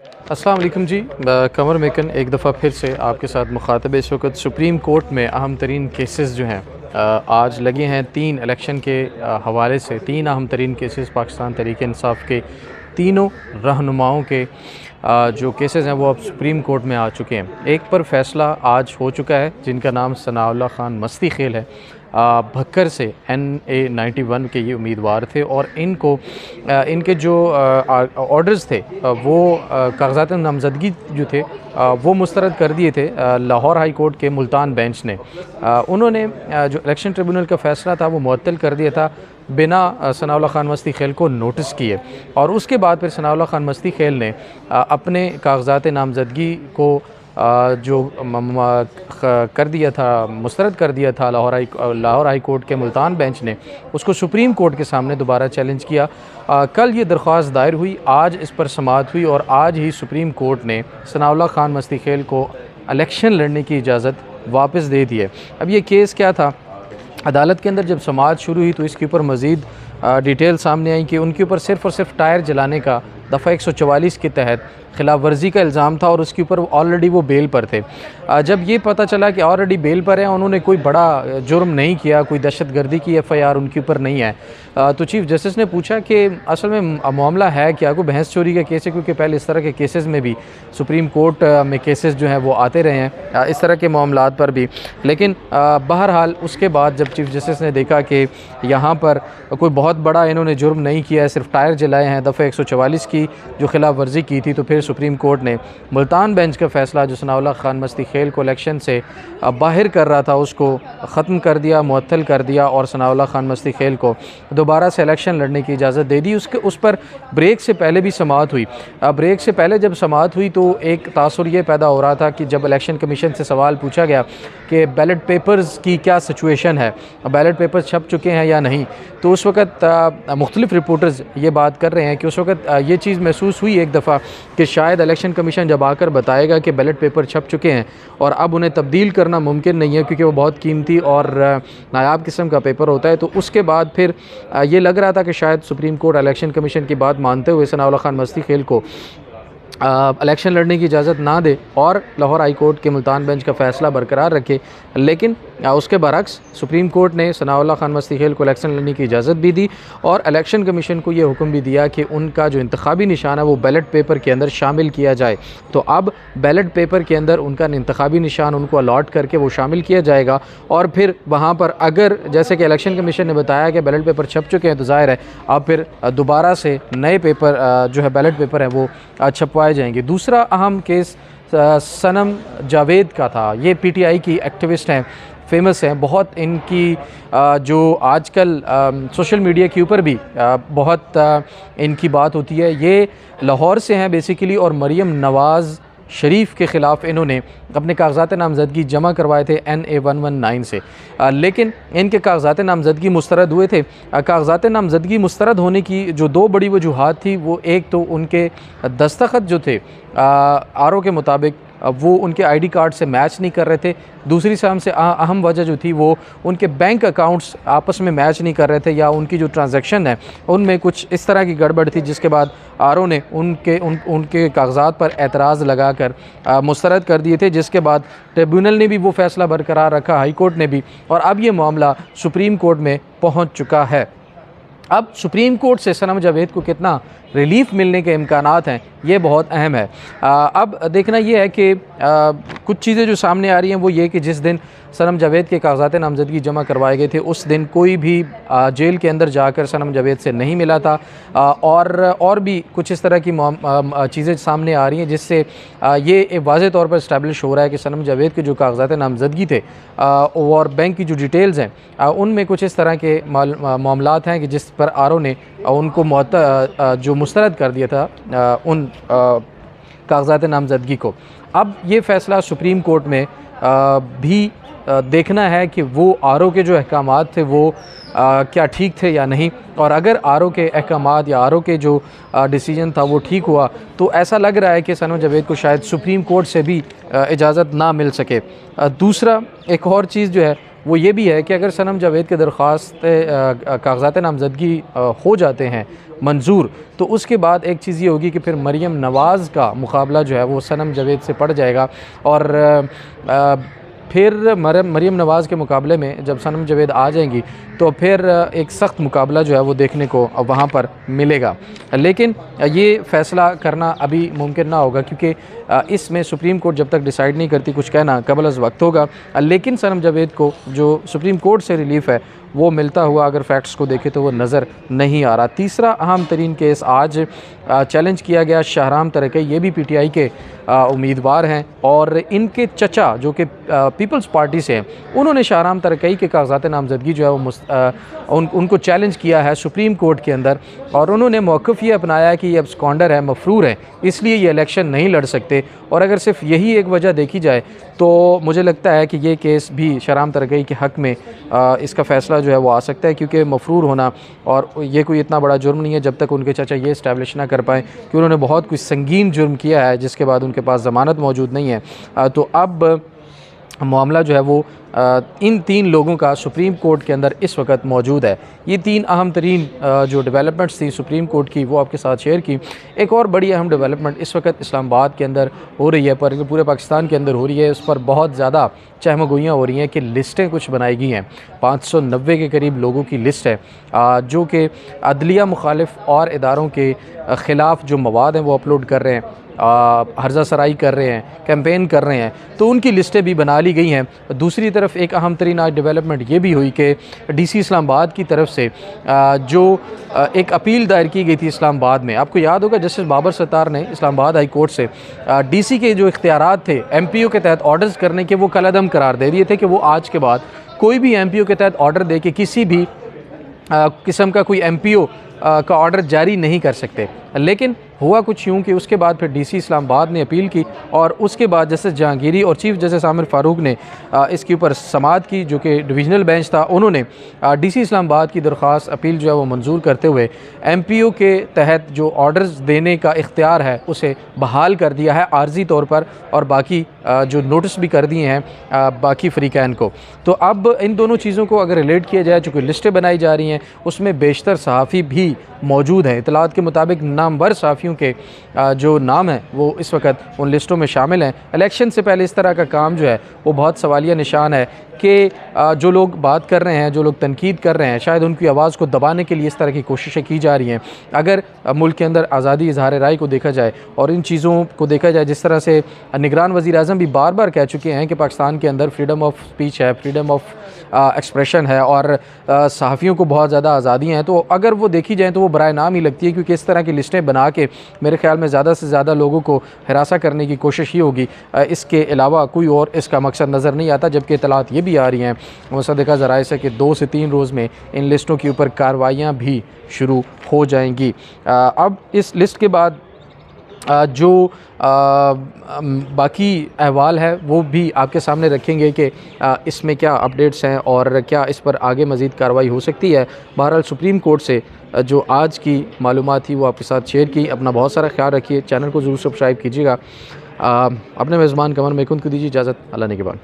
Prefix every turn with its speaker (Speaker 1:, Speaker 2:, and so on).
Speaker 1: अस्सलाम वालेकुम जी। कमर मेकन एक दफ़ा फिर से आपके साथ मुखातब। इस वक्त सुप्रीम कोर्ट में अहम तरीन केसेस जो हैं आज लगे हैं। 3 इलेक्शन के हवाले से 3 अहम तरीन केसेस पाकिस्तान तहरीक-ए-इंसाफ़ के तीनों रहनुमाओं के जो केसेस हैं वो अब सुप्रीम कोर्ट में आ चुके हैं। एक पर फ़ैसला आज हो चुका है जिनका नाम सनाउल्लाह खान मस्ती खेल है। भक्कर से NA 91 के ये उम्मीदवार थे और इनके जो ऑर्डर्स थे वो कागजात नामज़दगी जो थे वो मुस्तरद कर दिए थे लाहौर हाई कोर्ट के मुल्तान बेंच ने। उन्होंने जो इलेक्शन ट्रिब्यूनल का फ़ैसला था वो मुअत्तल कर दिया था बिना सनाउल्लाह खान मस्ती खेल को नोटिस किए। और उसके बाद फिर सनाउल्लाह खान मस्ती खेल ने अपने कागजात नामज़दगी को जो कर दिया था, मुस्तरद कर दिया था लाहौर हाई कोर्ट के मुल्तान बेंच ने, उसको सुप्रीम कोर्ट के सामने दोबारा चैलेंज किया। कल ये दरख्वास्त दायर हुई, आज इस पर समाअत हुई और आज ही सुप्रीम कोर्ट ने सनाउल्लाह खान मस्ती खेल को इलेक्शन लड़ने की इजाज़त वापस दे दी है। अब ये केस क्या था, अदालत के अंदर जब समाअत शुरू हुई तो इसके ऊपर मज़ीद डिटेल सामने आई कि उनके ऊपर सिर्फ़ और सिर्फ टायर जलाने का दफ़ा 144 के तहत खिलाफ वर्जी का इल्ज़ाम था और उसके ऊपर ऑलरेडी वो बेल पर थे। जब ये पता चला कि ऑलरेडी बेल पर हैं, उन्होंने कोई बड़ा जुर्म नहीं किया, कोई दहशतगर्दी की FIR उनके ऊपर नहीं है, तो चीफ़ जस्टिस ने पूछा कि असल में मामला है क्या, कोई बहस चोरी का केस है? क्योंकि पहले इस तरह के केसेस में भी सुप्रीम कोर्ट में केसेस जो हैं वो आते रहे हैं इस तरह के मामलात पर भी। लेकिन बहरहाल उसके बाद जब चीफ़ जस्टिस ने देखा कि यहाँ पर कोई बहुत बड़ा इन्होंने जुर्म नहीं किया है, सिर्फ टायर जलाए हैं, दफ़ा 144 की जो खिलाफ वर्जी की थी, तो फिर सुप्रीम कोर्ट ने मुल्तान बेंच का फ़ैसला जो सनाउल्लाह खान मस्ती खेल को इलेक्शन से बाहर कर रहा था उसको ख़त्म कर दिया, मुअत्तल कर दिया और सनाउल्लाह खान मस्ती खेल को दोबारा से इलेक्शन लड़ने की इजाज़त दे दी। उस पर ब्रेक से पहले भी समाअत हुई। ब्रेक से पहले जब समाअत हुई तो एक तासुर ये पैदा हो रहा था कि जब इलेक्शन कमीशन से सवाल पूछा गया कि बैलेट पेपर्स की क्या सिचुएशन है, बैलेट पेपर्स छप चुके हैं या नहीं, तो उस वक़्त मुख्तलिफ़ रिपोर्टर्स ये बात कर रहे हैं कि उस वक़्त ये चीज़ महसूस हुई एक दफ़ा कि शायद इलेक्शन कमीशन जब आकर बताएगा कि बैलेट पेपर छप चुके हैं और अब उन्हें तब्दील करना मुमकिन नहीं है क्योंकि वो बहुत कीमती और नायाब किस्म का पेपर होता है, तो उसके बाद फिर ये लग रहा था कि शायद सुप्रीम कोर्ट इलेक्शन कमीशन की बात मानते हुए सनाउल्लाह खान मस्ती खेल को इलेक्शन लड़ने की इजाज़त ना दे और लाहौर हाई कोर्ट के मुल्तान बेंच का फ़ैसला बरकरार रखे। लेकिन उसके बरक्स सुप्रीम कोर्ट ने सनाउल्लाह खान मस्ती खेल को इलेक्शन लड़ने की इजाज़त भी दी और इलेक्शन कमीशन को ये हुक्म भी दिया कि उनका जो इंतखाबी निशान है वो बैलेट पेपर के अंदर शामिल किया जाए। तो अब बैलेट पेपर के अंदर उनका इंतखाबी निशान उनको अलॉट करके वो शामिल किया जाएगा और फिर वहाँ पर अगर जैसे कि इलेक्शन कमीशन ने बताया कि बैलेट पेपर छप चुके हैं तो ज़ाहिर है अब फिर दोबारा से नए पेपर जो है बैलेट पेपर हैं वो छपवाए जाएंगे। दूसरा अहम केस सनम जावेद का था। ये PTI की एक्टिविस्ट हैं, फेमस हैं बहुत। इनकी जो आजकल सोशल मीडिया के ऊपर भी बहुत इनकी बात होती है। ये लाहौर से हैं बेसिकली और मरियम नवाज़ शरीफ के ख़िलाफ़ इन्होंने अपने कागजात नामज़दगी जमा करवाए थे NA 119 से, लेकिन इनके कागजात नामज़दगी मुस्तरद हुए थे। कागजात नामज़दगी मुस्तरद होने की जो 2 बड़ी वजूहात थी, वो एक तो उनके दस्तखत जो थे RO के मुताबिक वो उनके ID कार्ड से मैच नहीं कर रहे थे। दूसरी सबसे अहम वजह जो थी वो उनके बैंक अकाउंट्स आपस में मैच नहीं कर रहे थे या उनकी जो ट्रांजैक्शन है उनमें कुछ इस तरह की गड़बड़ थी, जिसके बाद RO ने उनके कागजात पर एतराज़ लगाकर मुस्तरद कर दिए थे, जिसके बाद ट्रिब्यूनल ने भी वो फ़ैसला बरकरार रखा, हाई कोर्ट ने भी, और अब ये मामला सुप्रीम कोर्ट में पहुँच चुका है। अब सुप्रीम कोर्ट से सनम जावेद को कितना रिलीफ़ मिलने के इम्कानात हैं ये बहुत अहम है। अब देखना ये है कि कुछ चीज़ें जो सामने आ रही हैं वो ये कि जिस दिन सनम जावेद के कागजात नामज़दगी जमा करवाए गए थे उस दिन कोई भी जेल के अंदर जाकर सनम जावेद से नहीं मिला था, और भी कुछ इस तरह की चीज़ें सामने आ रही हैं जिससे ये वाज़े तौर पर इस्टेब्लिश हो रहा है कि सनम जावेद के जो कागजात नामज़दगी थे और बैंक की जो डिटेल्स हैं उनमें कुछ इस तरह के मामलात हैं कि जिस पर RO ने उनको जो मुस्तरद कर दिया था उन कागजात नामज़दगी को। अब ये फ़ैसला सुप्रीम कोर्ट में भी देखना है कि वो RO के जो अहकामात थे वो क्या ठीक थे या नहीं, और अगर RO के अहकामात या RO के जो डिसीजन था वो ठीक हुआ तो ऐसा लग रहा है कि सनम जावेद को शायद सुप्रीम कोर्ट से भी इजाज़त ना मिल सके। दूसरा एक और चीज़ जो है वो ये भी है कि अगर सनम जावेद के दरख्वास्त कागज़ात नामज़दगी हो जाते हैं मंजूर, तो उसके बाद एक चीज़ ये होगी कि फिर मरीम नवाज़ का मुकाबला जो है वो सनम जावेद से पड़ जाएगा। और फिर मरीम नवाज़ के मुकाबले में जब सनम जावेद आ जाएंगी तो फिर एक सख्त मुकाबला जो है वो देखने को वहाँ पर मिलेगा। लेकिन ये फ़ैसला करना अभी मुमकिन ना होगा, क्योंकि इसमें सुप्रीम कोर्ट जब तक डिसाइड नहीं करती कुछ कहना कबल अज़ वक्त होगा। लेकिन सनम जावेद को जो सुप्रीम कोर्ट से रिलीफ़ है वो मिलता हुआ अगर फैक्ट्स को देखें तो वो नज़र नहीं आ रहा। तीसरा अहम तरीन केस आज चैलेंज किया गया शहराम तरक़ई, ये भी पीटीआई के उम्मीदवार हैं और इनके चचा जो कि पीपल्स पार्टी से हैं, उन्होंने शहराम तरक़ई के कागज़ात नामज़दगी जो है वो उनको चैलेंज किया है सुप्रीम कोर्ट के अंदर। और उन्होंने मौक़िफ़ ये अपनाया है कि ये अब्सकॉन्डर है, मफरूर है, इसलिए ये इलेक्शन नहीं लड़ सकते। और अगर सिर्फ यही एक वजह देखी जाए तो मुझे लगता है कि ये केस भी शहराम तरक़ई के हक़ में इसका फ़ैसला जो है वो आ सकता है, क्योंकि मफरूर होना और ये कोई इतना बड़ा जुर्म नहीं है जब तक उनके चाचा ये इस्टेब्लिश ना कर पाएँ कि उन्होंने बहुत कुछ संगीन जुर्म किया है जिसके बाद उनके पास ज़मानत मौजूद नहीं है। तो अब मामला जो है वो इन तीन लोगों का सुप्रीम कोर्ट के अंदर इस वक्त मौजूद है। ये तीन अहम तरीन जो डेवलपमेंट्स थी सुप्रीम कोर्ट की वो आपके साथ शेयर की। एक और बड़ी अहम डेवलपमेंट इस वक्त इस्लामाबाद के अंदर हो रही है, पर पूरे पाकिस्तान के अंदर हो रही है। उस पर बहुत ज़्यादा चहमगोइयाँ हो रही हैं कि लिस्टें कुछ बनाई गई हैं। 590 के करीब लोगों की लिस्ट है जो कि अदलिया मुखालिफ और इदारों के ख़िलाफ़ जो मवाद हैं वो अपलोड कर रहे हैं, हर्जा सराई कर रहे हैं, कैंपेन कर रहे हैं, तो उनकी लिस्टें भी बना ली गई हैं। दूसरी तरफ एक अहम तरीन आज डेवलपमेंट ये भी हुई कि डीसी इस्लामाबाद की तरफ से जो एक अपील दायर की गई थी इस्लामाबाद में, आपको याद होगा जस्टिस बाबर सत्तार ने इस्लामाबाद हाई कोर्ट से डीसी के जो इख्तियारात थे एमपीओ के तहत ऑर्डर्स करने के, वो कलअदम करार दे दिए थे कि वो आज के बाद कोई भी एमपीओ के तहत ऑर्डर दे के किसी भी किस्म का कोई एमपीओ का ऑर्डर जारी नहीं कर सकते। लेकिन हुआ कुछ यूँ कि उसके बाद फिर डीसी इस्लामाबाद ने अपील की और उसके बाद जस्टिस जहांगीरी और चीफ जस्टिस आमिर फ़ारूक ने इसके ऊपर समाअत की, जो कि डिवीज़नल बेंच था। उन्होंने डीसी इस्लामाबाद की दरख्वास्त अपील जो है वो मंजूर करते हुए एमपीओ के तहत जो ऑर्डर्स देने का इख्तियार है उसे बहाल कर दिया है आर्जी तौर पर, और बाकी जो नोटिस भी कर दिए हैं बाकी फ़रीक़ैन को। तो अब इन दोनों चीज़ों को अगर रिलेट किया जाए, चूँकि लिस्टें बनाई जा रही हैं उसमें बेशतर सहाफ़ी भी मौजूद हैं। इतलात के मुताबिक नामवर सहाफ़ियों के जो नाम हैं वो इस वक्त उन लिस्टों में शामिल हैं। इलेक्शन से पहले इस तरह का काम जो है वो बहुत सवालिया निशान है कि जो लोग बात कर रहे हैं, जो लोग तनकीद कर रहे हैं, शायद उनकी आवाज़ को दबाने के लिए इस तरह की कोशिशें की जा रही हैं। अगर मुल्क के अंदर आज़ादी इज़हार राय को देखा जाए और इन चीज़ों को देखा जाए, जिस तरह से निगरान वज़ीर आज़म भी बार बार कह चुके हैं कि पाकिस्तान के अंदर फ्रीडम ऑफ स्पीच है, फ्रीडम ऑफ एक्सप्रेशन है और सहाफ़ियों को बहुत ज़्यादा आज़ादियाँ हैं, तो अगर वो देखी जाए तो वो बराए नाम ही लगती है, क्योंकि इस तरह की लिस्टें बना के मेरे ख़्याल में ज़्यादा से ज़्यादा लोगों को हिरासा करने की कोशिश ही होगी। इसके अलावा कोई और इसका मकसद नज़र नहीं आता। जबकि इतलात ये भी आ रही हैं मुसद्दक़ा ज़राए से कि 2 से 3 रोज़ में इन लिस्टों के ऊपर कार्रवाइयाँ भी शुरू हो जाएंगी। अब इस लिस्ट के बाद जो बाकी अहवाल है वो भी आपके सामने रखेंगे कि इसमें क्या अपडेट्स हैं और क्या इस पर आगे मज़ीद कार्रवाई हो सकती है। बहरहाल सुप्रीम कोर्ट से जो आज की मालूमात थी वो आपके साथ शेयर की। अपना बहुत सारा ख्याल रखिए, चैनल को ज़रूर सब्सक्राइब कीजिएगा। अपने मेज़बान कमर मेकुंद को दीजिए इजाज़त। अल्लाह ने के बाद।